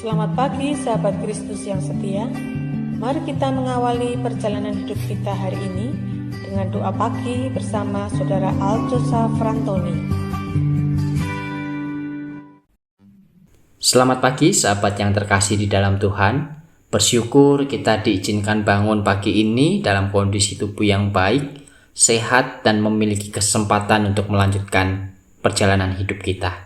Selamat pagi sahabat Kristus yang setia. Mari kita mengawali perjalanan hidup kita hari ini dengan doa pagi bersama Saudara Aljosa Frantoni. Selamat pagi sahabat yang terkasih di dalam Tuhan. Bersyukur kita diizinkan bangun pagi ini dalam kondisi tubuh yang baik, sehat, dan memiliki kesempatan untuk melanjutkan perjalanan hidup kita.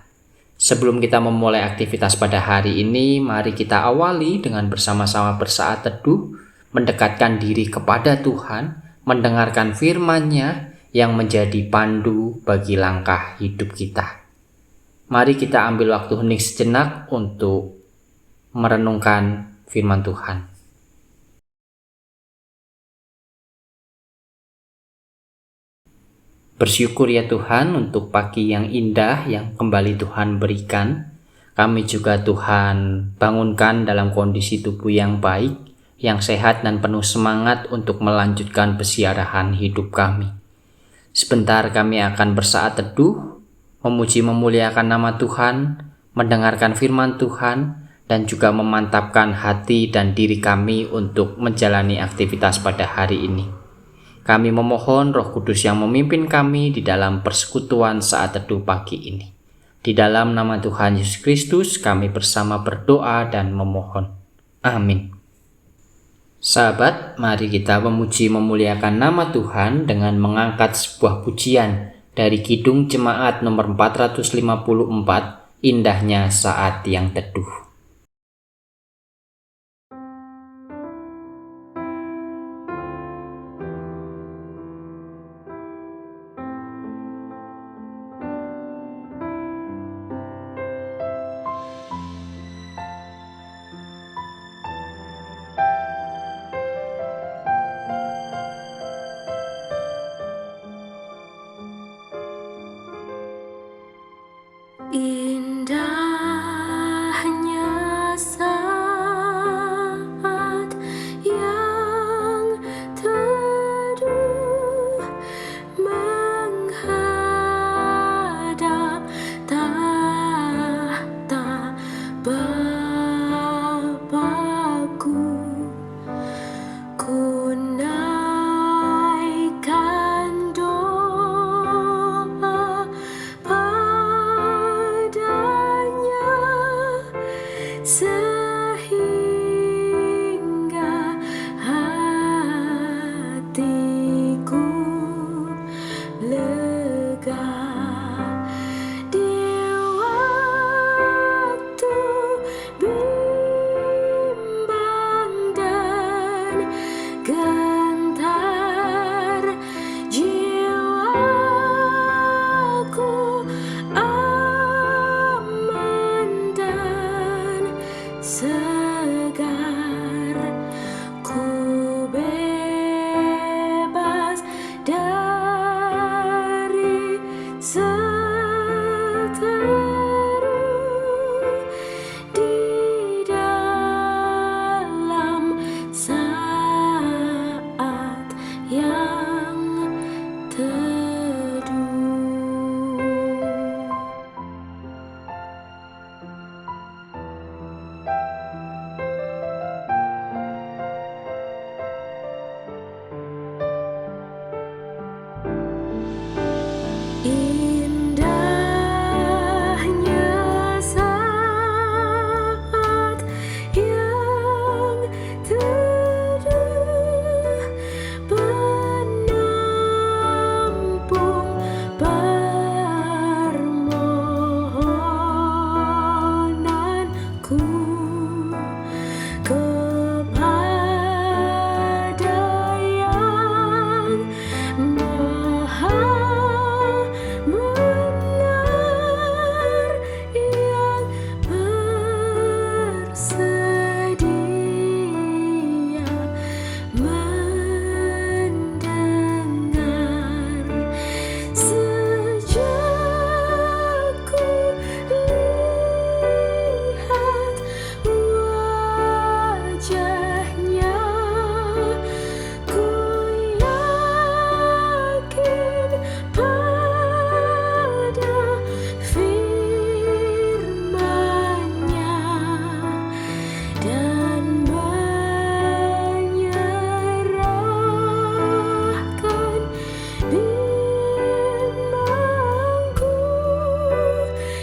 Sebelum kita memulai aktivitas pada hari ini, mari kita awali dengan bersama-sama bersaat teduh, mendekatkan diri kepada Tuhan, mendengarkan firman-Nya yang menjadi pandu bagi langkah hidup kita. Mari kita ambil waktu hening sejenak untuk merenungkan firman Tuhan. Bersyukur ya Tuhan untuk pagi yang indah yang kembali Tuhan berikan. Kami juga Tuhan bangunkan dalam kondisi tubuh yang baik, yang sehat dan penuh semangat untuk melanjutkan pesiarahan hidup kami. Sebentar kami akan bersaat teduh, memuji memuliakan nama Tuhan, mendengarkan firman Tuhan, dan juga memantapkan hati dan diri kami untuk menjalani aktivitas pada hari ini. Kami memohon Roh Kudus yang memimpin kami di dalam persekutuan saat teduh pagi ini. Di dalam nama Tuhan Yesus Kristus kami bersama berdoa dan memohon. Amin. Sahabat, mari kita memuji memuliakan nama Tuhan dengan mengangkat sebuah pujian dari Kidung Jemaat nomor 454, Indahnya Saat yang Teduh. Indahnya saat yang teduh menghadap tahta Bapa-Ku. Ku naikkan doa pada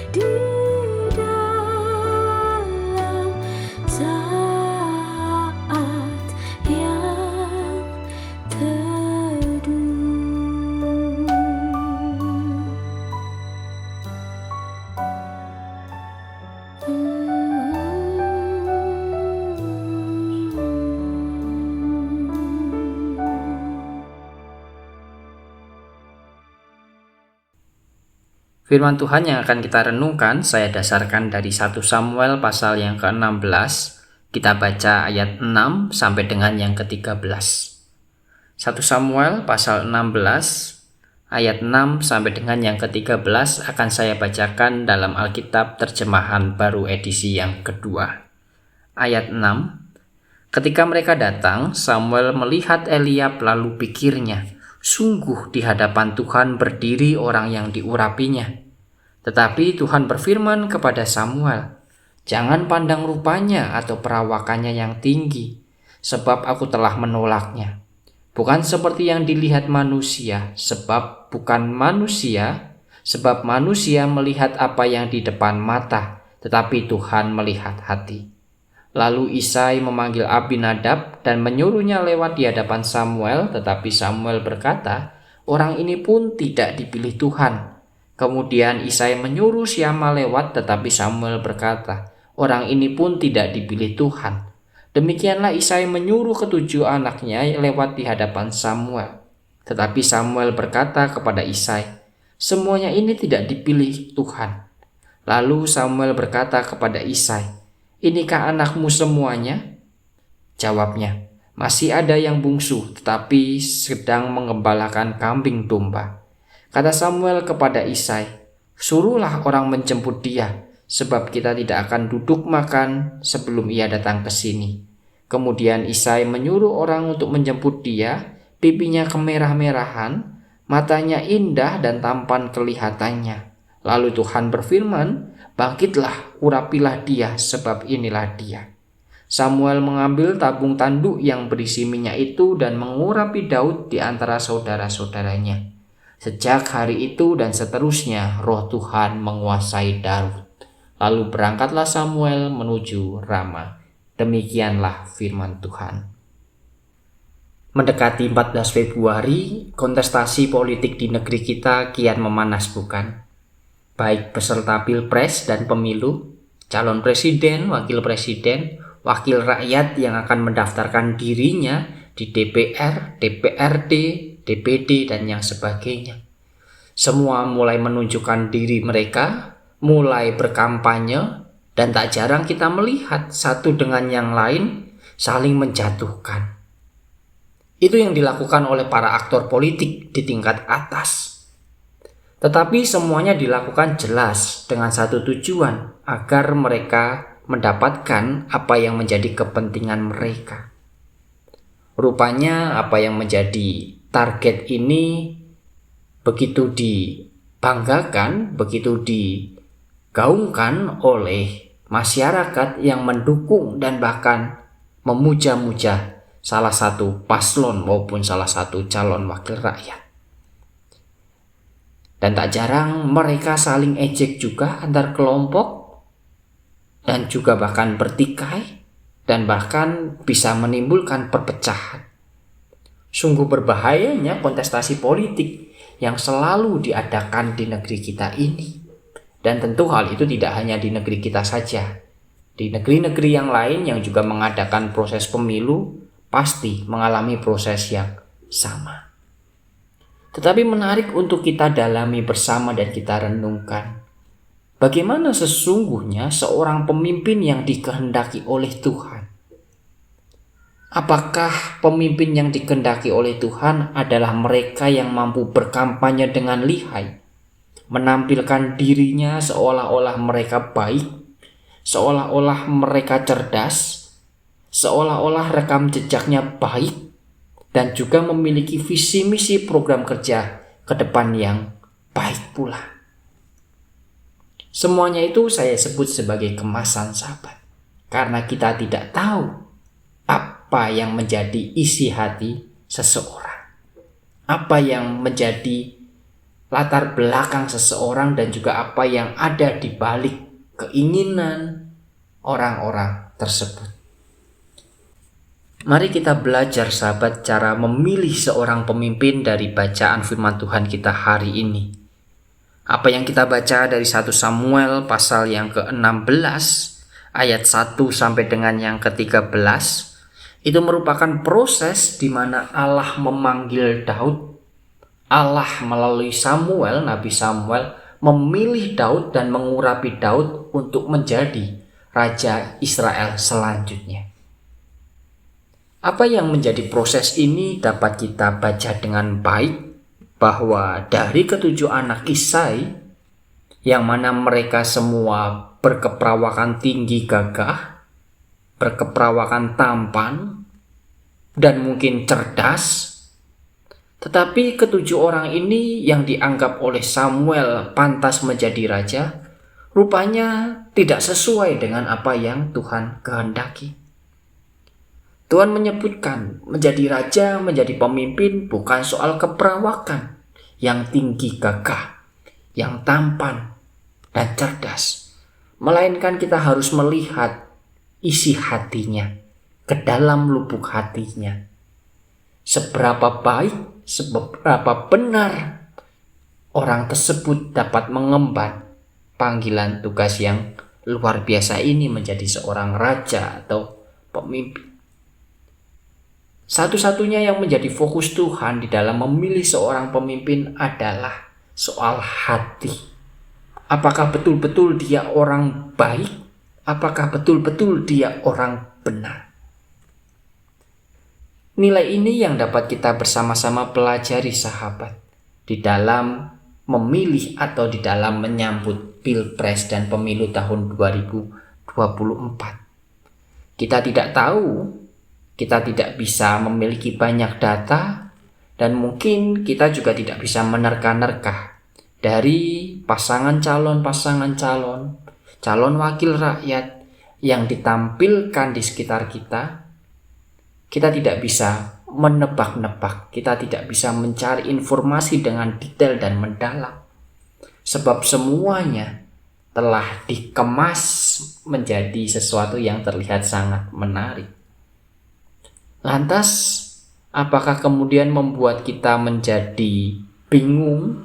di dalam saat yang teduh. Firman Tuhan yang akan kita renungkan saya dasarkan dari 1 Samuel pasal yang ke-16. Kita baca ayat 6 sampai dengan yang ke-13. 1 Samuel pasal 16 ayat 6 sampai dengan yang ke-13 akan saya bacakan dalam Alkitab terjemahan baru edisi yang kedua. Ayat 6. Ketika mereka datang, Samuel melihat Eliab lalu pikirnya, sungguh di hadapan Tuhan berdiri orang yang diurapinya. Tetapi Tuhan berfirman kepada Samuel, jangan pandang rupanya atau perawakannya yang tinggi, sebab aku telah menolaknya. Bukan seperti yang dilihat manusia, sebab manusia melihat apa yang di depan mata, tetapi Tuhan melihat hati. Lalu Isai memanggil Abinadab dan menyuruhnya lewat di hadapan Samuel, tetapi Samuel berkata, orang ini pun tidak dipilih Tuhan. Kemudian Isai menyuruh Syama lewat, tetapi Samuel berkata, orang ini pun tidak dipilih Tuhan. Demikianlah Isai menyuruh ketujuh anaknya lewat di hadapan Samuel. Tetapi Samuel berkata kepada Isai, semuanya ini tidak dipilih Tuhan. Lalu Samuel berkata kepada Isai, inikah anakmu semuanya? Jawabnya, masih ada yang bungsu, tetapi sedang mengembalakan kambing domba. Kata Samuel kepada Isai, suruhlah orang menjemput dia, sebab kita tidak akan duduk makan sebelum ia datang ke sini. Kemudian Isai menyuruh orang untuk menjemput dia, pipinya kemerah-merahan, matanya indah dan tampan kelihatannya. Lalu Tuhan berfirman, bangkitlah, urapilah dia, sebab inilah dia. Samuel mengambil tabung tanduk yang berisi minyak itu dan mengurapi Daud di antara saudara-saudaranya. Sejak hari itu dan seterusnya, roh Tuhan menguasai Daud. Lalu berangkatlah Samuel menuju Rama. Demikianlah firman Tuhan. Mendekati 14 Februari, kontestasi politik di negeri kita kian memanas, bukan? Baik peserta pilpres dan pemilu, calon presiden, wakil rakyat yang akan mendaftarkan dirinya di DPR, DPRD, DPD, dan yang sebagainya. Semua mulai menunjukkan diri mereka, mulai berkampanye, dan tak jarang kita melihat satu dengan yang lain saling menjatuhkan. Itu yang dilakukan oleh para aktor politik di tingkat atas. Tetapi semuanya dilakukan jelas dengan satu tujuan, agar mereka mendapatkan apa yang menjadi kepentingan mereka. Rupanya apa yang menjadi target ini begitu dibanggakan, begitu digaungkan oleh masyarakat yang mendukung dan bahkan memuja-muja salah satu paslon maupun salah satu calon wakil rakyat. Dan tak jarang mereka saling ejek juga antar kelompok dan juga bahkan bertikai dan bahkan bisa menimbulkan perpecahan. Sungguh berbahayanya kontestasi politik yang selalu diadakan di negeri kita ini. Dan tentu hal itu tidak hanya di negeri kita saja. Di negeri-negeri yang lain yang juga mengadakan proses pemilu pasti mengalami proses yang sama. Tetapi menarik untuk kita dalami bersama dan kita renungkan. Bagaimana sesungguhnya seorang pemimpin yang dikehendaki oleh Tuhan? Apakah pemimpin yang dikehendaki oleh Tuhan adalah mereka yang mampu berkampanye dengan lihai, menampilkan dirinya seolah-olah mereka baik, seolah-olah mereka cerdas, seolah-olah rekam jejaknya baik, dan juga memiliki visi misi program kerja ke depan yang baik pula? Semuanya itu saya sebut sebagai kemasan, sahabat, karena kita tidak tahu apa yang menjadi isi hati seseorang, apa yang menjadi latar belakang seseorang dan juga apa yang ada di balik keinginan orang-orang tersebut. Mari kita belajar sahabat cara memilih seorang pemimpin dari bacaan firman Tuhan kita hari ini. Apa yang kita baca dari 1 Samuel pasal yang ke-16 ayat 1 sampai dengan yang ke-13 itu merupakan proses di mana Allah memanggil Daud. Allah melalui Samuel, Nabi Samuel, memilih Daud dan mengurapi Daud untuk menjadi Raja Israel selanjutnya. Apa yang menjadi proses ini dapat kita baca dengan baik, bahwa dari ketujuh anak Isai, yang mana mereka semua berkeperawakan tinggi gagah, berkeperawakan tampan, dan mungkin cerdas, tetapi ketujuh orang ini yang dianggap oleh Samuel pantas menjadi raja, rupanya tidak sesuai dengan apa yang Tuhan kehendaki. Tuhan menyebutkan menjadi raja, menjadi pemimpin bukan soal keperawakan yang tinggi gagah, yang tampan dan cerdas, melainkan kita harus melihat isi hatinya, ke dalam lubuk hatinya. Seberapa baik, seberapa benar orang tersebut dapat mengemban panggilan tugas yang luar biasa ini menjadi seorang raja atau pemimpin. Satu-satunya yang menjadi fokus Tuhan di dalam memilih seorang pemimpin adalah soal hati. Apakah betul-betul dia orang baik? Apakah betul-betul dia orang benar? Nilai ini yang dapat kita bersama-sama pelajari sahabat di dalam memilih atau di dalam menyambut Pilpres dan pemilu tahun 2024. Kita tidak tahu, kita tidak bisa memiliki banyak data, dan mungkin kita juga tidak bisa menerka-nerka dari pasangan calon wakil rakyat yang ditampilkan di sekitar kita. Kita tidak bisa menebak-nebak, kita tidak bisa mencari informasi dengan detail dan mendalam, sebab semuanya telah dikemas menjadi sesuatu yang terlihat sangat menarik. Lantas, apakah kemudian membuat kita menjadi bingung,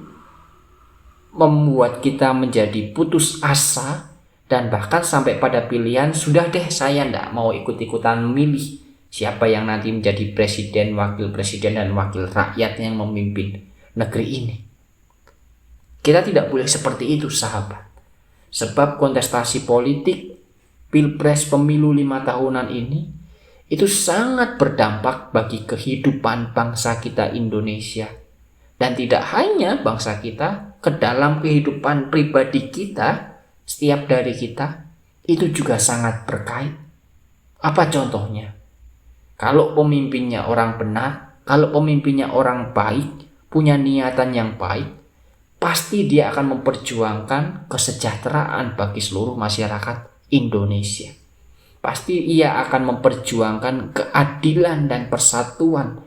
membuat kita menjadi putus asa, dan bahkan sampai pada pilihan, sudah deh saya tidak mau ikut-ikutan memilih siapa yang nanti menjadi presiden, wakil presiden, dan wakil rakyat yang memimpin negeri ini. Kita tidak boleh seperti itu sahabat. Sebab kontestasi politik, Pilpres pemilu 5 tahunan ini, itu sangat berdampak bagi kehidupan bangsa kita Indonesia. Dan tidak hanya bangsa kita, ke dalam kehidupan pribadi kita, setiap dari kita, itu juga sangat berkait. Apa contohnya? Kalau pemimpinnya orang benar, kalau pemimpinnya orang baik, punya niatan yang baik, pasti dia akan memperjuangkan kesejahteraan bagi seluruh masyarakat Indonesia. Pasti ia akan memperjuangkan keadilan dan persatuan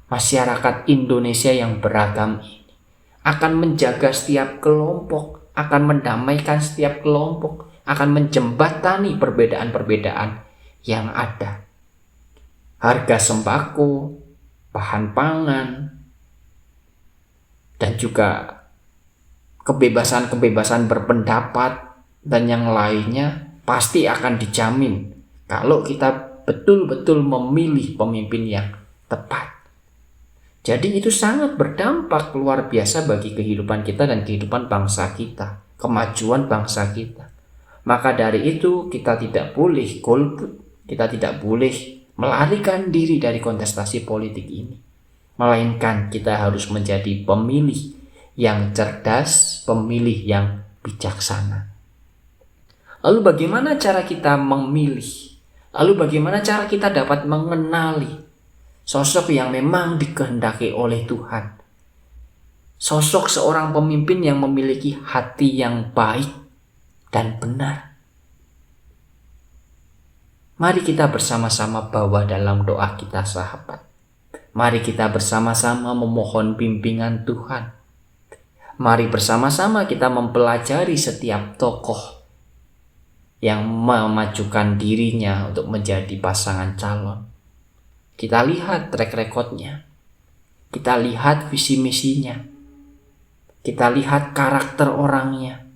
masyarakat Indonesia yang beragam ini. Akan menjaga setiap kelompok, akan mendamaikan setiap kelompok, akan menjembatani perbedaan-perbedaan yang ada. Harga sembako, bahan pangan, dan juga kebebasan-kebebasan berpendapat dan yang lainnya pasti akan dijamin kalau kita betul-betul memilih pemimpin yang tepat. Jadi itu sangat berdampak luar biasa bagi kehidupan kita dan kehidupan bangsa kita, kemajuan bangsa kita. Maka dari itu kita tidak boleh golput, kita tidak boleh melarikan diri dari kontestasi politik ini. Melainkan kita harus menjadi pemilih yang cerdas, pemilih yang bijaksana. Lalu bagaimana cara kita memilih? Lalu bagaimana cara kita dapat mengenali sosok yang memang dikehendaki oleh Tuhan? Sosok seorang pemimpin yang memiliki hati yang baik dan benar. Mari kita bersama-sama bawa dalam doa kita sahabat. Mari kita bersama-sama memohon bimbingan Tuhan. Mari bersama-sama kita mempelajari setiap tokoh yang memajukan dirinya untuk menjadi pasangan calon. Kita lihat track recordnya, kita lihat visi misinya, kita lihat karakter orangnya,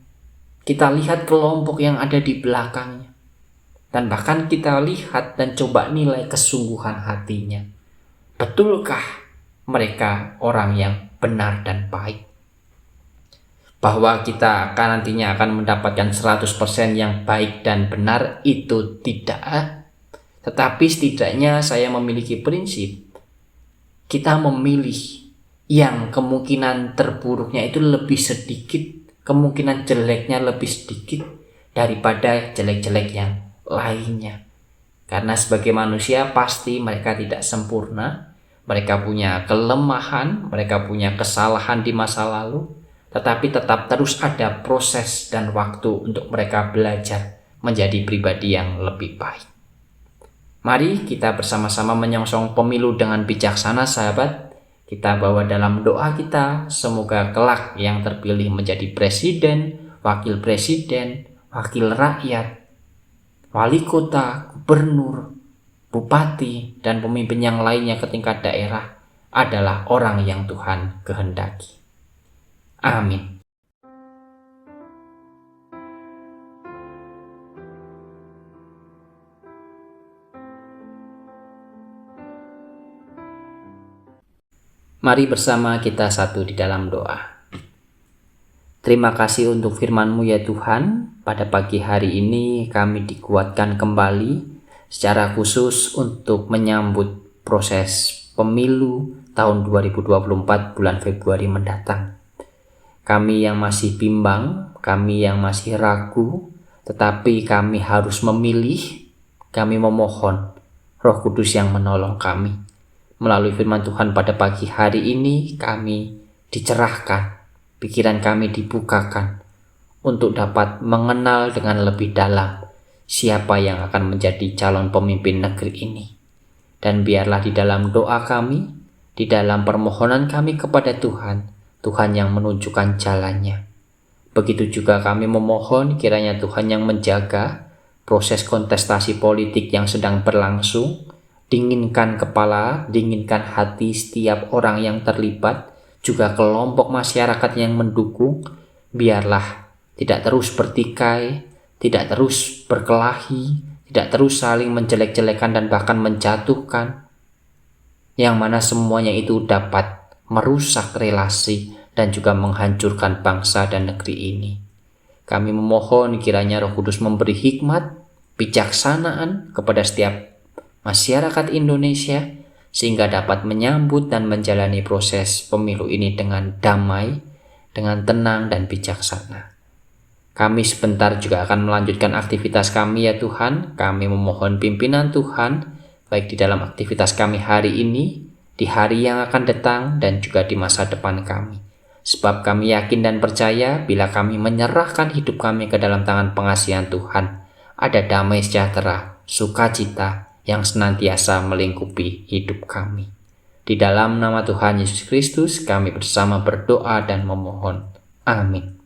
kita lihat kelompok yang ada di belakangnya, dan bahkan kita lihat dan coba nilai kesungguhan hatinya. Betulkah mereka orang yang benar dan baik? Bahwa kita nantinya akan mendapatkan 100% yang baik dan benar itu tidak. Tetapi setidaknya saya memiliki prinsip, kita memilih yang kemungkinan terburuknya itu lebih sedikit, kemungkinan jeleknya lebih sedikit daripada jelek-jelek yang lainnya. Karena sebagai manusia pasti mereka tidak sempurna, mereka punya kelemahan, mereka punya kesalahan di masa lalu, tetapi tetap terus ada proses dan waktu untuk mereka belajar menjadi pribadi yang lebih baik. Mari kita bersama-sama menyongsong pemilu dengan bijaksana, sahabat. Kita bawa dalam doa kita, semoga kelak yang terpilih menjadi presiden, wakil rakyat, wali kota, gubernur, bupati, dan pemimpin yang lainnya ke tingkat daerah adalah orang yang Tuhan kehendaki. Amin. Mari bersama kita satu di dalam doa. Terima kasih untuk firman-Mu ya Tuhan. Pada pagi hari ini kami dikuatkan kembali secara khusus untuk menyambut proses pemilu tahun 2024 bulan Februari mendatang. Kami yang masih bimbang, kami yang masih ragu, tetapi kami harus memilih, kami memohon Roh Kudus yang menolong kami. Melalui firman Tuhan pada pagi hari ini, kami dicerahkan, pikiran kami dibukakan untuk dapat mengenal dengan lebih dalam siapa yang akan menjadi calon pemimpin negeri ini. Dan biarlah di dalam doa kami, di dalam permohonan kami kepada Tuhan, Tuhan yang menunjukkan jalannya. Begitu juga kami memohon kiranya Tuhan yang menjaga proses kontestasi politik yang sedang berlangsung, dinginkan kepala, dinginkan hati setiap orang yang terlibat, juga kelompok masyarakat yang mendukung, biarlah tidak terus bertikai, tidak terus berkelahi, tidak terus saling menjelek-jelekan dan bahkan menjatuhkan, yang mana semuanya itu dapat merusak relasi dan juga menghancurkan bangsa dan negeri ini. Kami memohon kiranya Roh Kudus memberi hikmat, bijaksanaan kepada setiap masyarakat Indonesia sehingga dapat menyambut dan menjalani proses pemilu ini dengan damai, dengan tenang dan bijaksana. Kami sebentar juga akan melanjutkan aktivitas kami ya Tuhan. Kami memohon pimpinan Tuhan baik di dalam aktivitas kami hari ini, di hari yang akan datang, dan juga di masa depan kami. Sebab kami yakin dan percaya bila kami menyerahkan hidup kami ke dalam tangan pengasihan Tuhan, ada damai sejahtera, sukacita yang senantiasa melingkupi hidup kami. Di dalam nama Tuhan Yesus Kristus kami bersama berdoa dan memohon. Amin.